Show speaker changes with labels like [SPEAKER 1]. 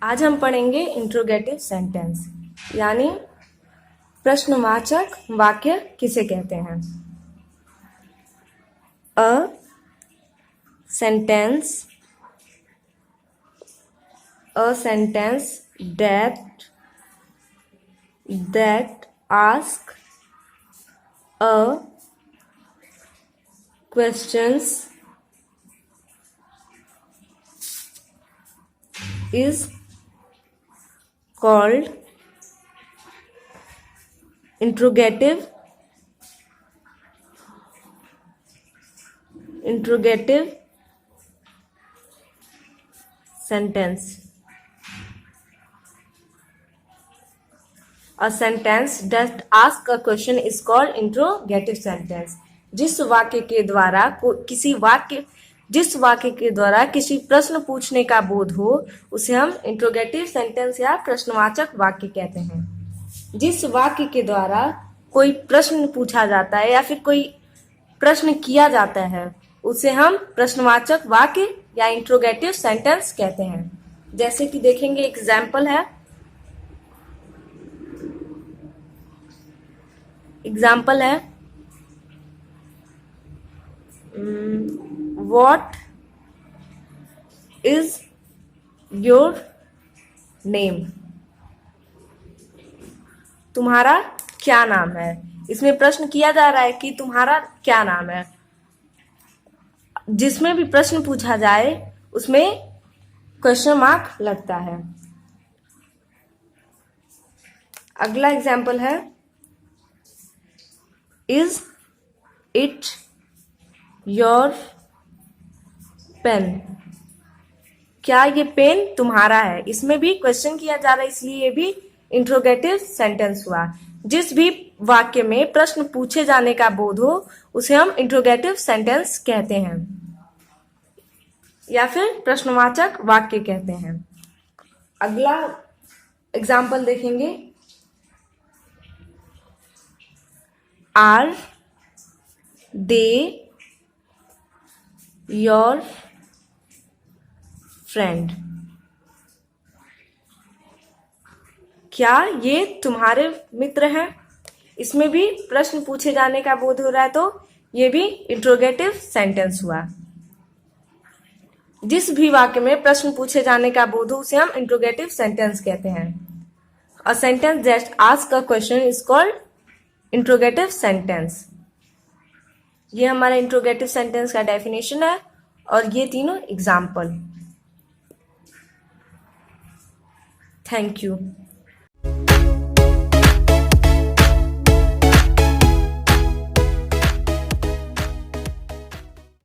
[SPEAKER 1] आज हम पढ़ेंगे इंट्रोगेटिव सेंटेंस यानी प्रश्नवाचक वाक्य किसे कहते हैं। A sentence that ask a questions is called interrogative sentence. A sentence that asks a question is called interrogative sentence. जिस वाक्य के द्वारा किसी प्रश्न पूछने का बोध हो उसे हम इंट्रोगेटिव सेंटेंस या प्रश्नवाचक वाक्य कहते हैं। जिस वाक्य के द्वारा कोई प्रश्न पूछा जाता है या फिर कोई प्रश्न किया जाता है उसे हम प्रश्नवाचक वाक्य या इंट्रोगेटिव सेंटेंस कहते हैं। जैसे कि देखेंगे एग्जाम्पल है व्हाट इज योर नेम। तुम्हारा क्या नाम है। इसमें प्रश्न किया जा रहा है कि तुम्हारा क्या नाम है। जिसमें भी प्रश्न पूछा जाए उसमें क्वेश्चन मार्क लगता है। अगला एग्जाम्पल है इज इट योर पेन। क्या ये पेन तुम्हारा है। इसमें भी क्वेश्चन किया जा रहा है इसलिए ये भी इंट्रोगेटिव सेंटेंस हुआ। जिस भी वाक्य में प्रश्न पूछे जाने का बोध हो उसे हम इंट्रोगेटिव सेंटेंस कहते हैं या फिर प्रश्नवाचक वाक्य कहते हैं। अगला एग्जाम्पल देखेंगे आर दे योर फ्रेंड। क्या ये तुम्हारे मित्र हैं। इसमें भी प्रश्न पूछे जाने का बोध हो रहा है तो ये भी इंट्रोगेटिव सेंटेंस हुआ। जिस भी वाक्य में प्रश्न पूछे जाने का बोध हो उसे हम इंट्रोगेटिव सेंटेंस कहते हैं। A sentence that ask a question is called interrogative sentence. ये हमारा इंट्रोगेटिव सेंटेंस का डेफिनेशन है और ये तीनों एग्जाम्पल। Thank you.